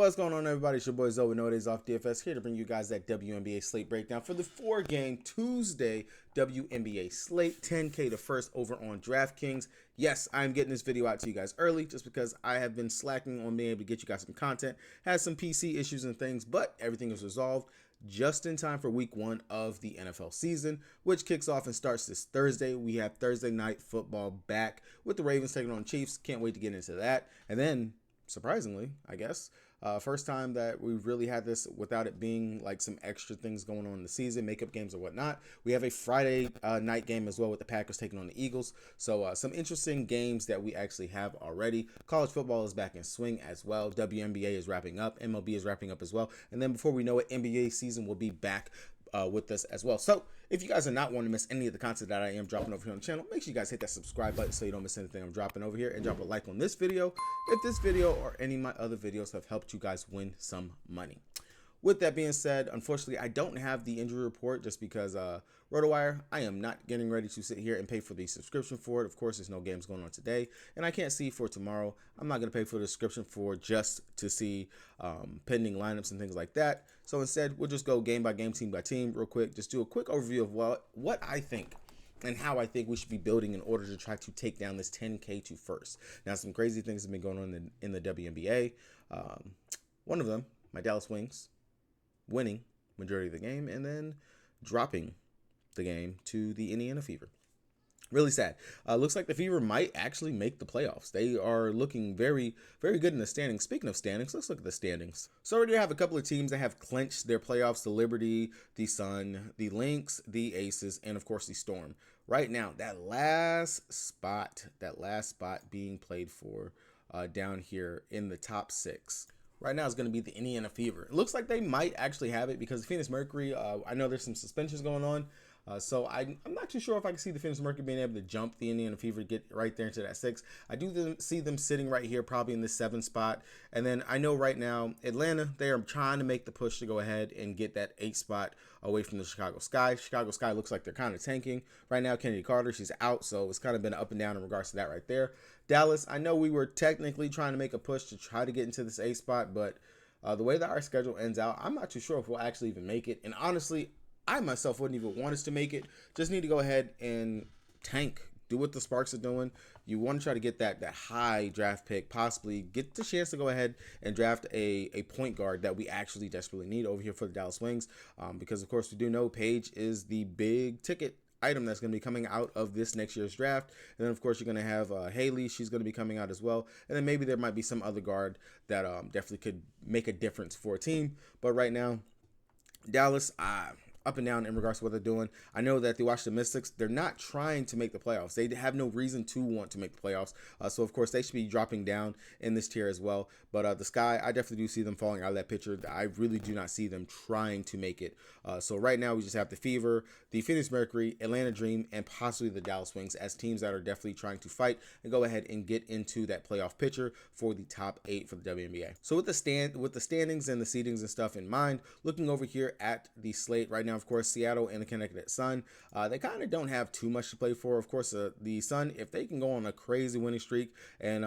What's going on, everybody? It's your boy Wnba Dfs here to bring you guys that WNBA slate breakdown for the 4-game Tuesday WNBA slate. 10K to first over on DraftKings. Yes, I'm getting this video out to you guys early just because I have been slacking on being able to get you guys some content. Had some PC issues and things, but everything is resolved just in time for week 1 of the NFL season, which kicks off and starts this Thursday. We have Thursday night football back with the Ravens taking on Chiefs. Can't wait to get into that. And then, surprisingly, I guess, first time that we've really had this without it being like some extra things going on in the season, makeup games or whatnot. We have a Friday night game as well with the Packers taking on the Eagles. So some interesting games that we actually have already. College football is back in swing as well. WNBA is wrapping up. MLB is wrapping up as well. And then before we know it, NBA season will be back with us as well. So if you guys are not wanting to miss any of the content that I am dropping over here on the channel, make sure you guys hit that subscribe button so you don't miss anything I'm dropping over here, and drop a like on this video if this video or any of my other videos have helped you guys win some money. With that being said, unfortunately, I don't have the injury report just because RotoWire, I am not getting ready to sit here and pay for the subscription for it. Of course, there's no games going on today, and I can't see for tomorrow. I'm not going to pay for the subscription for just to see pending lineups and things like that. So instead, we'll just go game by game, team by team real quick. Just do a quick overview of what I think and how I think we should be building in order to try to take down this 10K to first. Now, some crazy things have been going on in the WNBA. One of them, my Dallas Wings, winning majority of the game and then dropping the game to the Indiana Fever. Really sad. Looks like the Fever might actually make the playoffs. They are looking very, very good in the standings. Speaking of standings, let's look at the standings. So already have a couple of teams that have clinched their playoffs: the Liberty, the Sun, the Lynx, the Aces, and of course the Storm. Right now, that last spot being played for down here in the top 6. Right now is going to be the Indiana Fever. It looks like they might actually have it because the Phoenix Mercury, I know there's some suspensions going on. So I'm not too sure if I can see the Phoenix Mercury being able to jump the Indiana Fever, get right there into that 6. I do see them sitting right here, probably in the 7 spot. And then I know right now, Atlanta, they are trying to make the push to go ahead and get that 8 spot away from the Chicago Sky. Chicago Sky looks like they're kind of tanking. Right now, Kennedy Carter, she's out. So it's kind of been up and down in regards to that right there. Dallas, I know we were technically trying to make a push to try to get into this 8 spot, but the way that our schedule ends out, I'm not too sure if we'll actually even make it. And honestly, I myself wouldn't even want us to make it. Just need to go ahead and tank. Do what the Sparks are doing. You want to try to get that high draft pick, possibly get the chance to go ahead and draft a point guard that we actually desperately need over here for the Dallas Wings. Because, of course, we do know Paige is the big ticket item that's going to be coming out of this next year's draft. And then, of course, you're going to have Haley. She's going to be coming out as well. And then maybe there might be some other guard that definitely could make a difference for a team. But right now, Dallas, up and down in regards to what they're doing. I know that the Washington Mystics, they're not trying to make the playoffs. They have no reason to want to make the playoffs. So, of course, they should be dropping down in this tier as well. But the Sky, I definitely do see them falling out of that picture. I really do not see them trying to make it. So right now, we just have the Fever, the Phoenix Mercury, Atlanta Dream, and possibly the Dallas Wings as teams that are definitely trying to fight and go ahead and get into that playoff picture for the top 8 for the WNBA. So with the standings and the seedings and stuff in mind, looking over here at the slate right now, of course, Seattle and the Connecticut Sun, they kind of don't have too much to play for. Of course, the Sun, if they can go on a crazy winning streak, and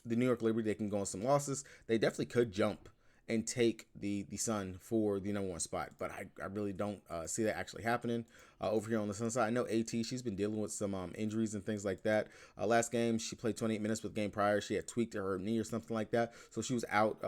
the New York Liberty, they can go on some losses, they definitely could jump and take the Sun for the #1 spot. But I really don't see that actually happening over here on the Sun side. I know AT, she's been dealing with some injuries and things like that. Last game, she played 28 minutes with game prior. She had tweaked her knee or something like that. So she was out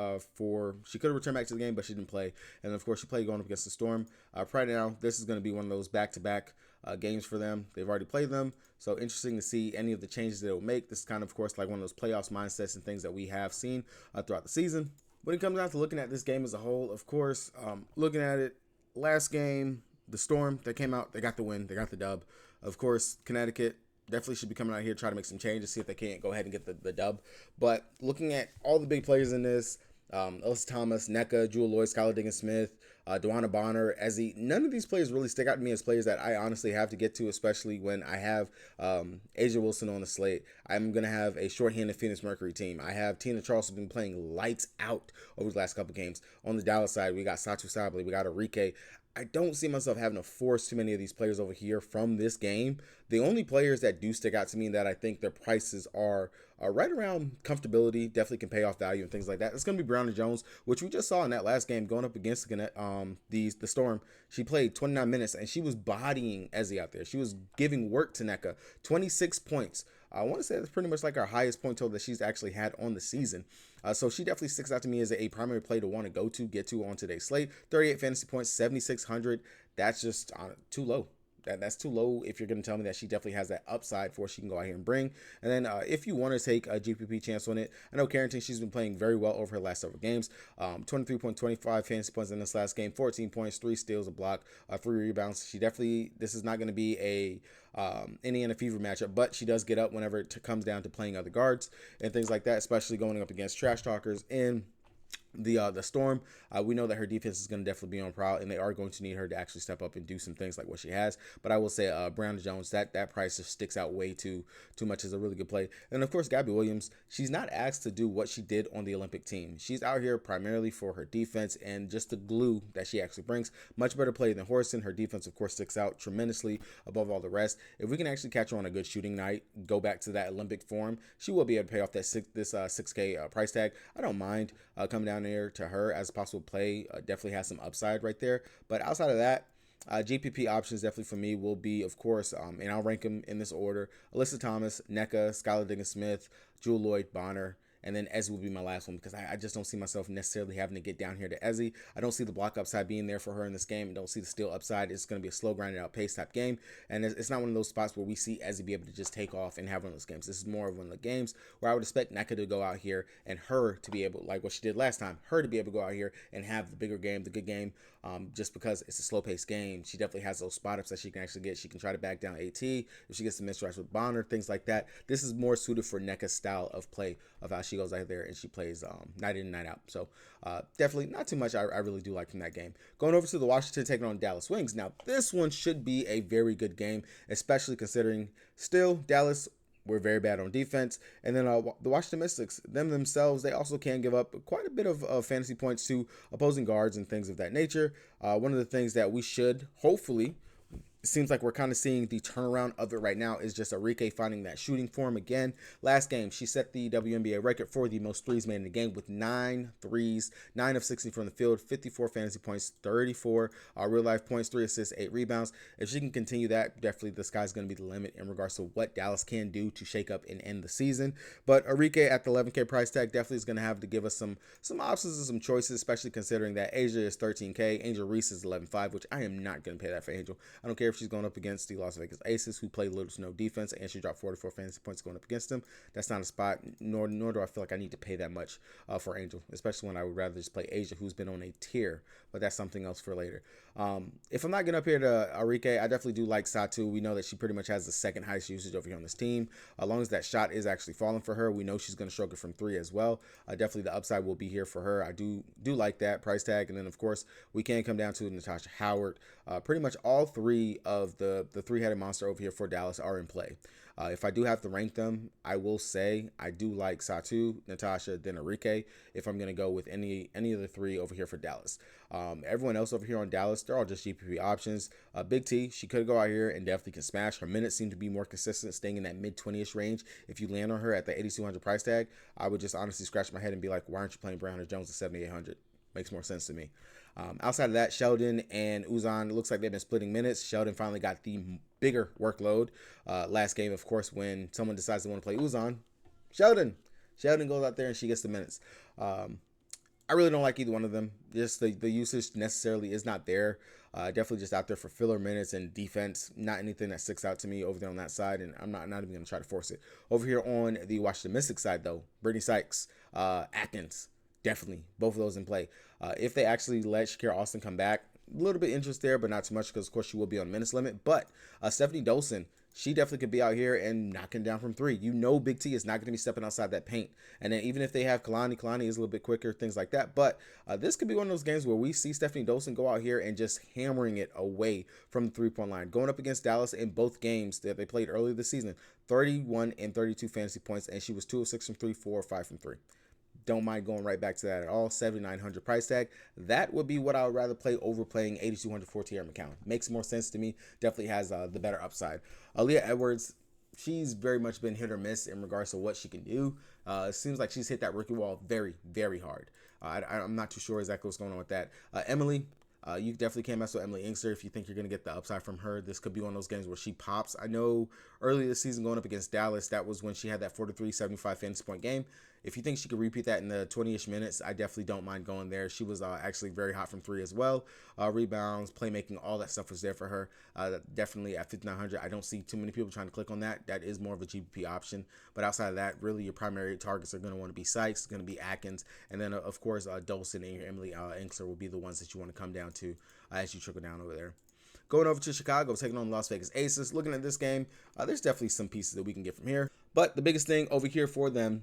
she could have returned back to the game, but she didn't play. And of course, she played going up against the Storm. Right now, this is going to be one of those back-to-back games for them. They've already played them. So interesting to see any of the changes that it will make. This is kind of course, like one of those playoffs mindsets and things that we have seen throughout the season. When it comes down to looking at this game as a whole, of course, looking at it, last game, the Storm, they came out, they got the win, they got the dub. Of course, Connecticut definitely should be coming out here trying to make some changes, see if they can't go ahead and get the dub. But looking at all the big players in this, Alyssa Thomas, NECA, Jewel Lloyd, Skylar Diggins-Smith, Dewana Bonner, Ezzy, none of these players really stick out to me as players that I honestly have to get to, especially when I have Asia Wilson on the slate. I'm going to have a shorthanded Phoenix Mercury team. I have Tina Charles who's been playing lights out over the last couple games. On the Dallas side, we got Satu Sabali, we got Enrique. I don't see myself having to force too many of these players over here from this game. The only players that do stick out to me that I think their prices are right around comfortability, definitely can pay off value and things like that. It's going to be Brown and Jones, which we just saw in that last game going up against the Storm. She played 29 minutes and she was bodying Ezzy out there. She was giving work to NECA. 26 points. I want to say that's pretty much like our highest point total that she's actually had on the season. So she definitely sticks out to me as a primary play to want to get to on today's slate. 38 fantasy points, 7,600. That's just too low. That's too low if you're going to tell me that she definitely has that upside for what she can go out here and bring. And then if you want to take a GPP chance on it, I know Carrington, she's been playing very well over her last several games. 23.25 fantasy points in this last game, 14 points, 3 steals, a block, 3 rebounds. This is not going to be a Indiana Fever matchup, but she does get up whenever it comes down to playing other guards and things like that, especially going up against trash talkers in the Storm. We know that her defense is going to definitely be on prowl, and they are going to need her to actually step up and do some things like what she has. But I will say Brown Jones, that price just sticks out way too much as a really good play. And of course, Gabby Williams, she's not asked to do what she did on the Olympic team. She's out here primarily for her defense and just the glue that she actually brings. Much better play than Horson. Her defense, of course, sticks out tremendously above all the rest. If we can actually catch her on a good shooting night, go back to that Olympic form, she will be able to pay off that 6K price tag. I don't mind coming down there to her as a possible play. Definitely has some upside right there. But outside of that, GPP options definitely for me will be, of course, and I'll rank them in this order: Alyssa Thomas, NECA, Skylar Diggins-Smith, Jewel Lloyd, Bonner, and then Ezzy will be my last one because I just don't see myself necessarily having to get down here to Ezzy. I don't see the block upside being there for her in this game. I don't see the steal upside. It's going to be a slow, grinded out pace type game. And it's not one of those spots where we see Ezzy be able to just take off and have one of those games. This is more of one of the games where I would expect NECA to go out here and her to be able, like what she did last time, her to be able to go out here and have the bigger game, the good game, just because it's a slow paced game. She definitely has those spot ups that she can actually get. She can try to back down AT if she gets some misstrides with Bonner, things like that. This is more suited for NECA's style of play, of how she goes out there and she plays night in and night out. So definitely not too much I really do like from that game. Going over to the Washington taking on Dallas Wings. Now this one should be a very good game, especially considering still Dallas, we're very bad on defense. And then the Washington Mystics, themselves, they also can give up quite a bit of fantasy points to opposing guards and things of that nature. One of the things that we should hopefully, it seems like we're kind of seeing the turnaround of it right now, is just Enrique finding that shooting form again. Last game, she set the WNBA record for the most threes made in the game with 9 threes, 9 of 16 from the field, 54 fantasy points, 34 real life points, 3 assists, 8 rebounds. If she can continue that, definitely the sky's going to be the limit in regards to what Dallas can do to shake up and end the season. But Enrique at the 11K price tag definitely is going to have to give us some options and some choices, especially considering that Asia is 13K, Angel Reese is 11.5, which I am not going to pay that for Angel. I don't care if she's going up against the Las Vegas Aces, who play little to no defense, and she dropped 44 fantasy points going up against them. That's not a spot, nor do I feel like I need to pay that much for Angel, especially when I would rather just play Asia, who's been on a tier, but that's something else for later. If I'm not getting up here to Enrique, I definitely do like Satu. We know that she pretty much has the second highest usage over here on this team. As long as that shot is actually falling for her, we know she's going to struggle from 3 as well. Definitely the upside will be here for her. I do like that price tag. And then, of course, we can come down to Natasha Howard. Pretty much all 3 of the 3-headed monster over here for Dallas are in play. If I do have to rank them, I will say I do like Satu, Natasha, then Enrique if I'm going to go with any of the 3 over here for Dallas. Everyone else over here on Dallas, they're all just GPP options. Big T, she could go out here and definitely can smash. Her minutes seem to be more consistent, staying in that mid-20ish range. If you land on her at the 8,200 price tag, I would just honestly scratch my head and be like, why aren't you playing Brown or Jones at 7,800? Makes more sense to me. Outside of that, Sheldon and Uzan, it looks like they've been splitting minutes. Sheldon finally got the bigger workload. Last game, of course, when someone decides to want to play Uzan, Sheldon goes out there and she gets the minutes. I really don't like either one of them. Just the usage necessarily is not there. Definitely just out there for filler minutes and defense. Not anything that sticks out to me over there on that side, and I'm not even going to try to force it. Over here on the Washington Mystics side, though, Brittany Sykes, Atkins, definitely both of those in play. If they actually let Shakira Austin come back, a little bit interest there, but not too much because, of course, she will be on minutes limit. But Stephanie Dolson, she definitely could be out here and knocking down from 3. You know Big T is not going to be stepping outside that paint. And then even if they have Kalani is a little bit quicker, things like that. But this could be one of those games where we see Stephanie Dolson go out here and just hammering it away from the 3-point line. Going up against Dallas in both games that they played earlier this season, 31 and 32 fantasy points, and she was 2 of 6 from 3, 4 or 5 from 3. don't mind going right back to that at all. 7,900 price tag. That would be what I would rather play over playing 8,200 for Tierra McCown. Makes more sense to me. Definitely has the better upside. Aaliyah Edwards, she's very much been hit or miss in regards to what she can do. It seems like she's hit that rookie wall very, very hard. I'm not too sure exactly what's going on with that. Emily, you definitely can't mess with Emily Inkster if you think you're going to get the upside from her. This could be one of those games where she pops. I know earlier this season going up against Dallas, that was when she had that 43-75 fantasy point game. If you think she could repeat that in the 20-ish minutes, I definitely don't mind going there. She was actually very hot from three as well. Rebounds, playmaking, all that stuff was there for her. Definitely at 5,900, I don't see too many people trying to click on that. That is more of a GPP option. But outside of that, really your primary targets are going to want to be Sykes, going to be Atkins, and then of course Dolson and your Emily Inkster will be the ones that you want to come down to as you trickle down over there. Going over to Chicago, taking on Las Vegas Aces. Looking at this game, there's definitely some pieces that we can get from here. But the biggest thing over here for them,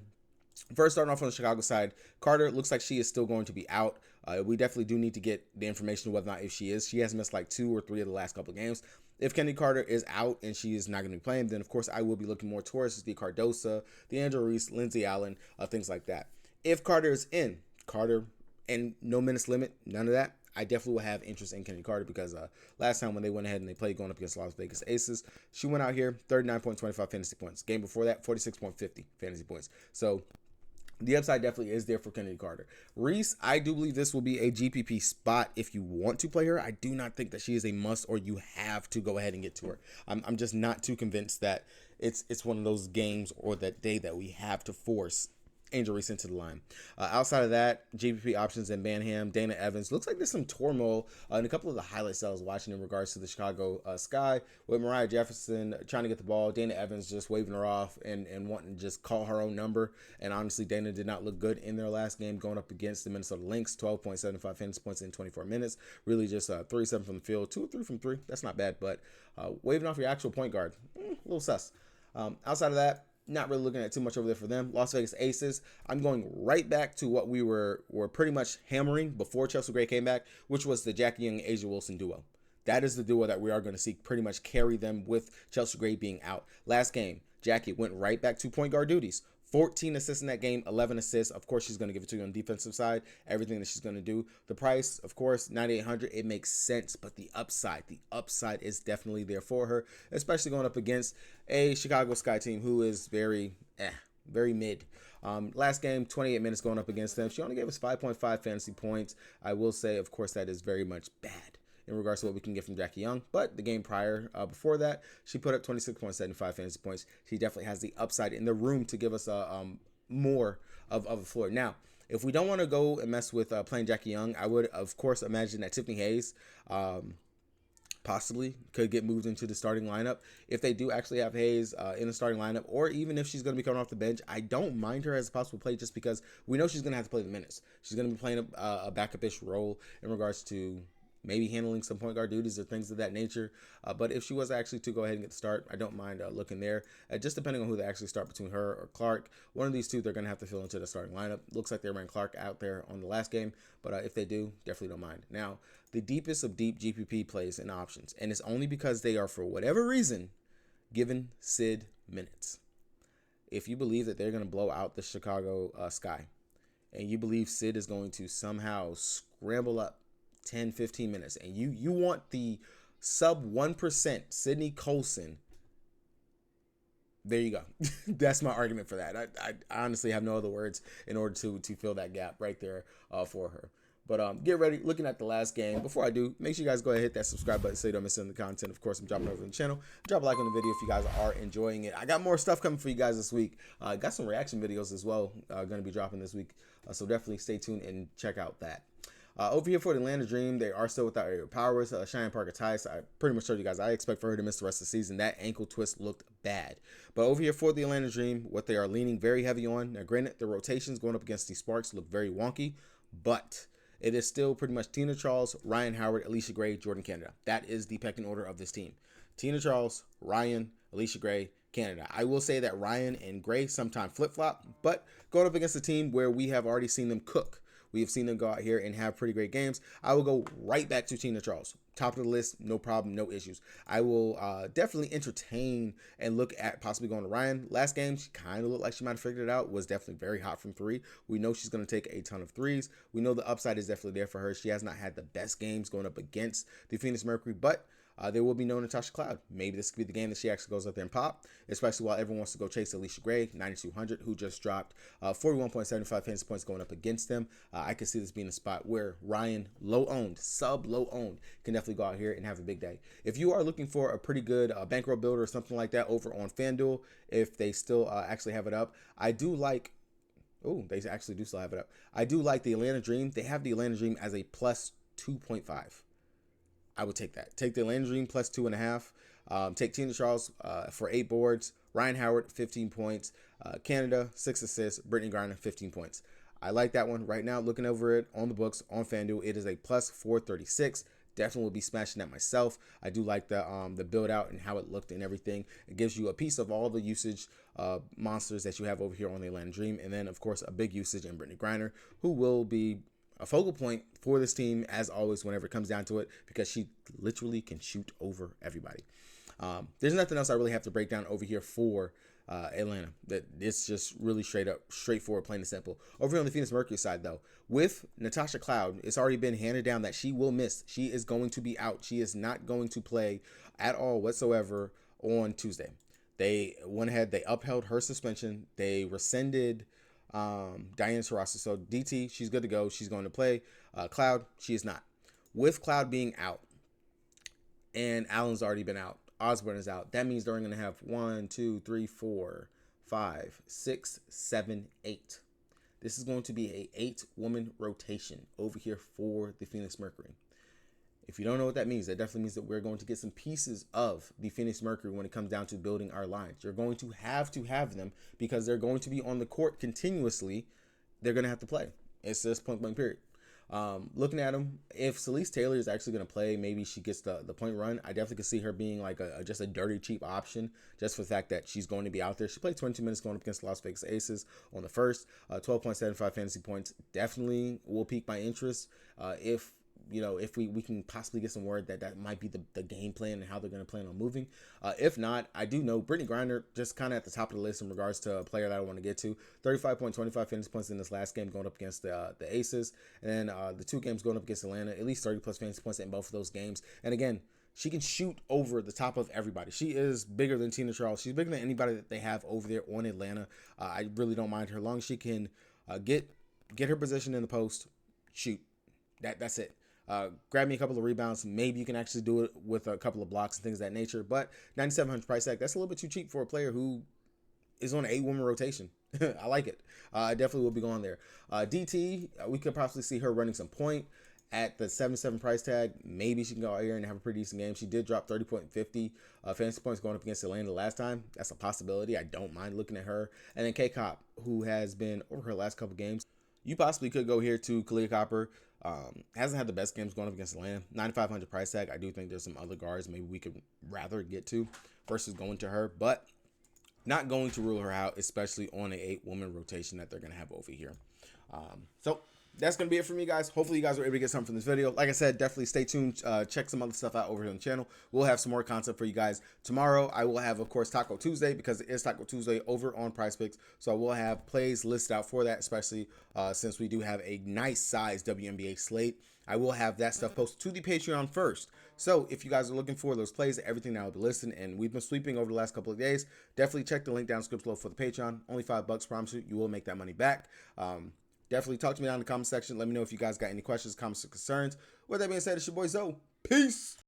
first, starting off on the Chicago side, Carter looks like she is still going to be out. We definitely do need to get the information of whether or not if she is. She has missed like 2 or 3 of the last couple of games. If Kennedy Carter is out and she is not going to be playing, then of course I will be looking more towards the Cardosa, the Angela Reese, Lindsay Allen, things like that. If Carter is in, Carter and no minutes limit, none of that, I definitely will have interest in Kennedy Carter because last time when they went ahead and they played going up against Las Vegas Aces, she went out here 39.25 fantasy points. Game before that, 46.50 fantasy points. So the upside definitely is there for Kennedy Carter. Reese, I do believe this will be a GPP spot if you want to play her. I do not think that she is a must or you have to go ahead and get to her. I'm just not too convinced that it's one of those games or that day that we have to force Angel Reese into the line. Outside of that, GPP options in Banham, Dana Evans. Looks like there's some turmoil in a couple of the highlights that I was watching in regards to the Chicago Sky with Mariah Jefferson trying to get the ball. Dana Evans just waving her off and wanting to just call her own number. And honestly, Dana did not look good in their last game going up against the Minnesota Lynx. 12.75 fantasy points in 24 minutes. Really just 3-7 from the field, 2 or 3 from 3. That's not bad, but waving off your actual point guard, a little sus. Outside of that, not really looking at too much over there for them. Las Vegas Aces, I'm going right back to what we were pretty much hammering before Chelsea Gray came back, which was the Jackie Young and Asia Wilson duo. That is the duo that we are going to see pretty much carry them with Chelsea Gray being out. Last game, Jackie went right back to point guard duties. 14 assists in that game, 11 assists. Of course, she's going to give it to you on the defensive side, everything that she's going to do. The price, of course, 9,800, it makes sense, but the upside is definitely there for her, especially going up against a Chicago Sky team who is very mid. Last game, 28 minutes going up against them. She only gave us 5.5 fantasy points. I will say, of course, that is very much bad in regards to what we can get from Jackie Young. But the game prior, before that, she put up 26.75 fantasy points. She definitely has the upside in the room to give us more of a floor. Now, if we don't want to go and mess with playing Jackie Young, I would, of course, imagine that Tiffany Hayes possibly could get moved into the starting lineup. If they do actually have Hayes in the starting lineup, or even if she's going to be coming off the bench, I don't mind her as a possible play just because we know she's going to have to play the minutes. She's going to be playing a backup-ish role in regards to maybe handling some point guard duties or things of that nature. But if she was actually to go ahead and get the start, I don't mind looking there. Just depending on who they actually start between her or Clark. One of these two, they're going to have to fill into the starting lineup. Looks like they ran Clark out there on the last game. But if they do, definitely don't mind. Now, the deepest of deep GPP plays and options. And it's only because they are, for whatever reason, given Sid minutes. If you believe that they're going to blow out the Chicago Sky, and you believe Sid is going to somehow scramble up 10-15 minutes, and you want the sub 1% Sydney Colson, there you go. That's my argument for that. I honestly have no other words in order to fill that gap right there for her. But get ready. Looking at the last game. Before I do, make sure you guys go ahead and hit that subscribe button so you don't miss any of the content. Of course, I'm dropping over on the channel. Drop a like on the video if you guys are enjoying it. I got more stuff coming for you guys this week. Got some reaction videos as well going to be dropping this week. So definitely stay tuned and check out that. Over here for the Atlanta Dream, they are still without Aerial Powers. Cheyenne Parker-Tice, I pretty much told you guys I expect for her to miss the rest of the season. That ankle twist looked bad. But over here for the Atlanta Dream, what they are leaning very heavy on. Now, granted, the rotations going up against the Sparks look very wonky, but it is still pretty much Tina Charles, Ryan Howard, Alicia Gray, Jordan Canada. That is the pecking order of this team. Tina Charles, Ryan, Alicia Gray, Canada. I will say that Ryan and Gray sometimes flip-flop, but going up against a team where we have already seen them cook We have seen them go out here and have pretty great games. I will go right back to Tina Charles. Top of the list, no problem, no issues. I will definitely entertain and look at possibly going to Ryan. Last game, she kind of looked like she might have figured it out. Was definitely very hot from three. We know she's going to take a ton of threes. We know the upside is definitely there for her. She has not had the best games going up against the Phoenix Mercury, but there will be no Natasha Cloud. Maybe this could be the game that she actually goes out there and pop, especially while everyone wants to go chase Alicia Gray, 9,200, who just dropped 41.75 fantasy points going up against them. I could see this being a spot where Ryan, low-owned, sub-low-owned, can definitely go out here and have a big day. If you are looking for a pretty good bankroll builder or something like that over on FanDuel, if they still actually have it up, I do like... Oh, they actually do still have it up. I do like the Atlanta Dream. They have the Atlanta Dream as a plus 2.5. I would take that. Take the Atlanta Dream plus 2.5. Take Tina Charles for 8 boards. Ryan Howard, 15 points. Canada, 6 assists. Brittany Griner, 15 points. I like that one. Right now, looking over it on the books, on FanDuel, it is a plus 436. Definitely will be smashing that myself. I do like the build out and how it looked and everything. It gives you a piece of all the usage monsters that you have over here on the Atlanta Dream. And then, of course, a big usage in Brittany Griner, who will be a focal point for this team, as always, whenever it comes down to it, because she literally can shoot over everybody. There's nothing else I really have to break down over here for Atlanta. That it's just really straightforward, plain and simple. Over here on the Phoenix Mercury side, though, with Natasha Cloud, it's already been handed down that she will miss. She is going to be out. She is not going to play at all whatsoever on Tuesday. They went ahead, they upheld her suspension. They rescinded Diana Taurasi. So DT, she's good to go. She's going to play. Cloud, she is not. With Cloud being out, and Allen's already been out, Osborne is out, that means they're going to have 1, 2, 3, 4, 5, 6, 7, 8. This is going to be a 8-woman rotation over here for the Phoenix Mercury. If you don't know what that means, that definitely means that we're going to get some pieces of the Phoenix Mercury when it comes down to building our lines. You're going to have them because they're going to be on the court continuously. They're going to have to play. It's just point blank period. Looking at them, if Celeste Taylor is actually going to play, maybe she gets the point run. I definitely could see her being like just a dirty, cheap option, just for the fact that she's going to be out there. She played 22 minutes going up against the Las Vegas Aces on the first, 12.75 fantasy points. Definitely will pique my interest if we can possibly get some word that might be the game plan and how they're going to plan on moving. If not, I do know Brittany Griner just kind of at the top of the list in regards to a player that I want to get to. 35.25 fantasy points in this last game going up against the Aces. And then the 2 games going up against Atlanta, at least 30 plus fantasy points in both of those games. And again, she can shoot over the top of everybody. She is bigger than Tina Charles. She's bigger than anybody that they have over there on Atlanta. I really don't mind her. As long as she can get her position in the post, shoot. That's it. Grab me a couple of rebounds. Maybe you can actually do it with a couple of blocks and things of that nature. But 9,700 price tag, that's a little bit too cheap for a player who is on an 8-woman rotation. I like it. I definitely will be going there. DT, we could possibly see her running some point at the 7.7 price tag. Maybe she can go out here and have a pretty decent game. She did drop 30.50 fantasy points going up against Atlanta last time. That's a possibility. I don't mind looking at her. And then K-Cop, who has been over her last couple games. You possibly could go here to Kalia Copper. Hasn't had the best games going up against Atlanta. 9,500 price tag. I do think there's some other guards maybe we could rather get to versus going to her, but not going to rule her out, especially on an 8-woman rotation that they're going to have over here. So that's going to be it for me, guys. Hopefully you guys were able to get something from this video. Like I said, definitely stay tuned. Check some other stuff out over here on the channel. We'll have some more content for you guys. Tomorrow, I will have, of course, Taco Tuesday, because it is Taco Tuesday over on PrizePicks. So I will have plays listed out for that, especially since we do have a nice size WNBA slate. I will have that stuff posted to the Patreon first. So if you guys are looking for those plays, everything that will be listed, and we've been sweeping over the last couple of days, definitely check the link down in the description below for the Patreon. Only $5, promise you will make that money back. Definitely talk to me down in the comment section. Let me know if you guys got any questions, comments, or concerns. With that being said, it's your boy Zoe. Peace.